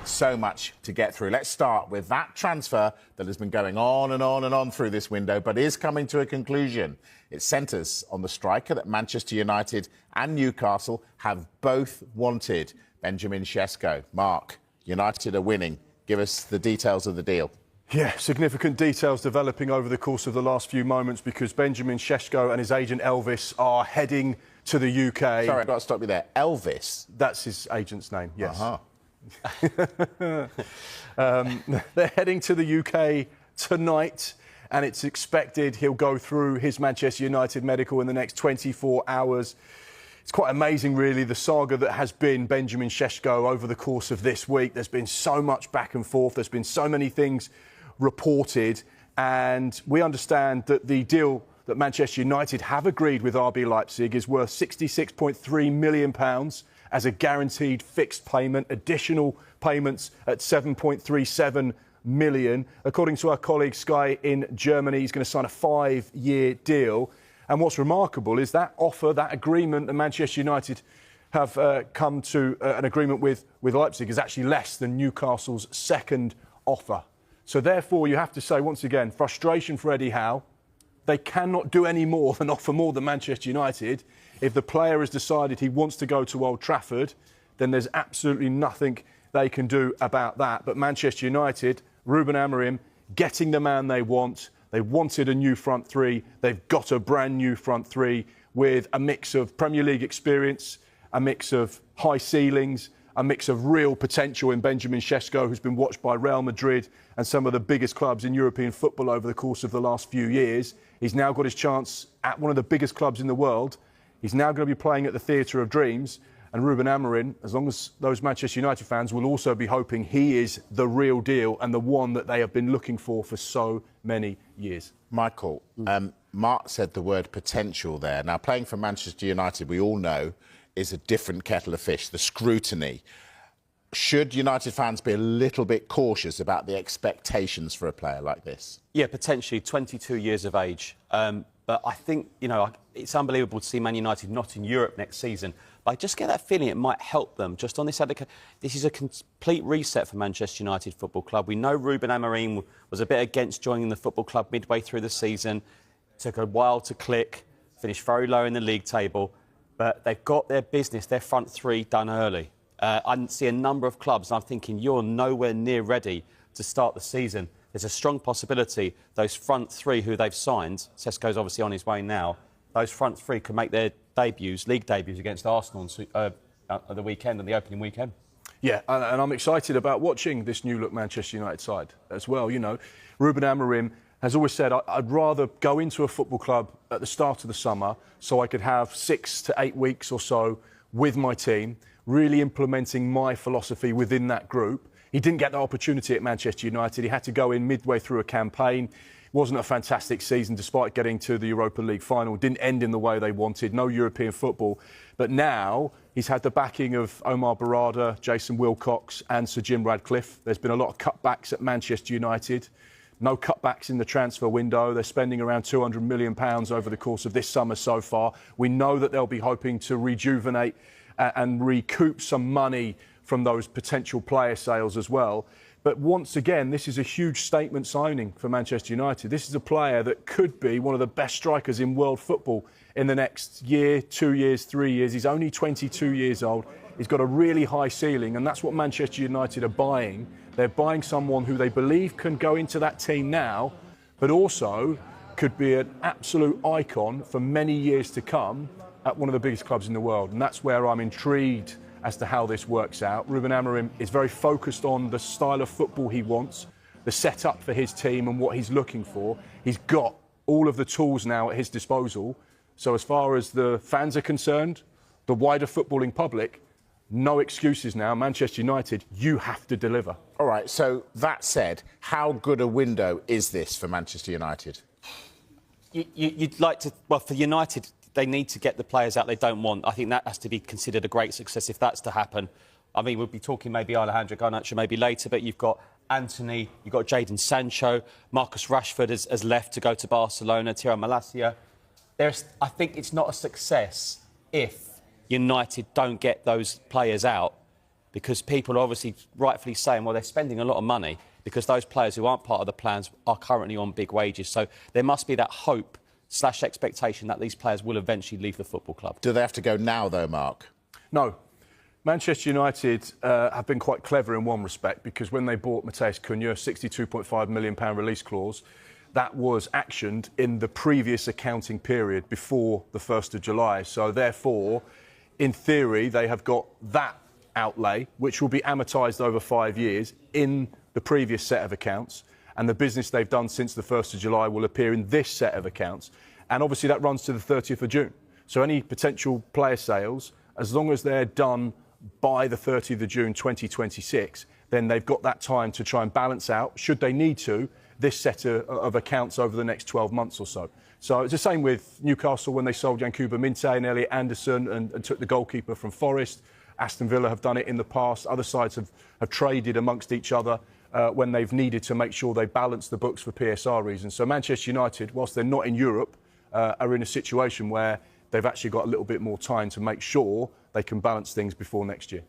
So much to get through. Let's start with that transfer that has been going on and on and on through this window, but is coming to a conclusion. It centres on the striker that Manchester United and Newcastle have both wanted, Benjamin Sesko. Mark, United are winning. Give us the details of the deal. Yeah, significant details developing over the course of the last few moments because Benjamin Sesko and his agent Elvis are heading to the UK. Sorry, I've got to stop you there. Elvis? That's his agent's name, yes. Uh-huh. They're heading to the UK tonight, and it's expected he'll go through his Manchester United medical in the next 24 hours. It's quite amazing, really, the saga that has been Benjamin Sesko over the course of this week. There's been so much back and forth. There's been so many things reported, and we understand that the deal that Manchester United have agreed with RB Leipzig is worth £66.3 million as a guaranteed fixed payment, additional payments at £7.37 million. According to our colleague Sky in Germany, he's going to sign a 5-year deal. And what's remarkable is that offer, that agreement that Manchester United have come to an agreement with Leipzig is actually less than Newcastle's second offer. So therefore, you have to say, once again, frustration for Eddie Howe. They cannot do any more than offer more than Manchester United. If the player has decided he wants to go to Old Trafford, then there's absolutely nothing they can do about that. But Manchester United, Ruben Amorim, getting the man they want. They wanted a new front three. They've got a brand new front three with a mix of Premier League experience, a mix of high ceilings, a mix of real potential in Benjamin Sesko, who's been watched by Real Madrid and some of the biggest clubs in European football over the course of the last few years. He's now got his chance at one of the biggest clubs in the world. He's now going to be playing at the Theatre of Dreams. And Ruben Amorim, as long as those Manchester United fans will also be hoping he is the real deal and the one that they have been looking for so many years. Michael, Mark said the word potential there. Now, playing for Manchester United, we all know, is a different kettle of fish, the scrutiny. Should United fans be a little bit cautious about the expectations for a player like this? Yeah, potentially 22 years of age. But I think, you know, it's unbelievable to see Man United not in Europe next season. But I just get that feeling it might help them just on this. This is a complete reset for Manchester United Football Club. We know Ruben Amorim was a bit against joining the football club midway through the season. It took a while to click, finished very low in the league table. But they've got their business, their front three, done early. I see a number of clubs, and I'm thinking you're nowhere near ready to start the season. There's a strong possibility those front three who they've signed, Sesko's obviously on his way now, those front three could make their debuts, league debuts against Arsenal on the weekend, on the opening weekend. Yeah, and I'm excited about watching this new-look Manchester United side as well. You know, Ruben Amorim has always said, I'd rather go into a football club at the start of the summer so I could have 6 to 8 weeks or so with my team, really implementing my philosophy within that group. He didn't get the opportunity at Manchester United. He had to go in midway through a campaign. It wasn't a fantastic season despite getting to the Europa League final. Didn't end in the way they wanted. No European football. But now he's had the backing of Omar Barada, Jason Wilcox and Sir Jim Radcliffe. There's been a lot of cutbacks at Manchester United. No cutbacks in the transfer window. They're spending around £200 million over the course of this summer so far. We know that they'll be hoping to rejuvenate and recoup some money from those potential player sales as well. But once again, this is a huge statement signing for Manchester United. This is a player that could be one of the best strikers in world football in the next year, 2 years, 3 years. He's only 22 years old. He's got a really high ceiling, and that's what Manchester United are buying. They're buying someone who they believe can go into that team now, but also could be an absolute icon for many years to come at one of the biggest clubs in the world. And that's where I'm intrigued as to how this works out. Ruben Amorim is very focused on the style of football he wants, the setup for his team and what he's looking for. He's got all of the tools now at his disposal. So as far as the fans are concerned, the wider footballing public, no excuses now. Manchester United, you have to deliver. All right, so that said, how good a window is this for Manchester United? You'd like to... Well, for United, they need to get the players out they don't want. I think that has to be considered a great success if that's to happen. I mean, we'll be talking maybe Alejandro Garnacho maybe later, but you've got Anthony, you've got Jadon Sancho, Marcus Rashford has left to go to Barcelona, Tiro Malacia. I think it's not a success if United don't get those players out. because people are obviously rightfully saying, well, they're spending a lot of money because those players who aren't part of the plans are currently on big wages. So there must be that hope / expectation that these players will eventually leave the football club. Do they have to go now, though, Mark? No. Manchester United have been quite clever in one respect, because when they bought Matheus Cunha, £62.5 million release clause, that was actioned in the previous accounting period before the 1st of July. So therefore, in theory, they have got that outlay, which will be amortised over 5 years, in the previous set of accounts. And the business they've done since the 1st of July will appear in this set of accounts. And obviously that runs to the 30th of June. So any potential player sales, as long as they're done by the 30th of June 2026, then they've got that time to try and balance out, should they need to, this set of accounts over the next 12 months or so. So it's the same with Newcastle when they sold Yankuba Minte and Elliot Anderson and took the goalkeeper from Forest. Aston Villa have done it in the past. Other sides have traded amongst each other when they've needed to make sure they balance the books for PSR reasons. So Manchester United, whilst they're not in Europe, are in a situation where they've actually got a little bit more time to make sure they can balance things before next year.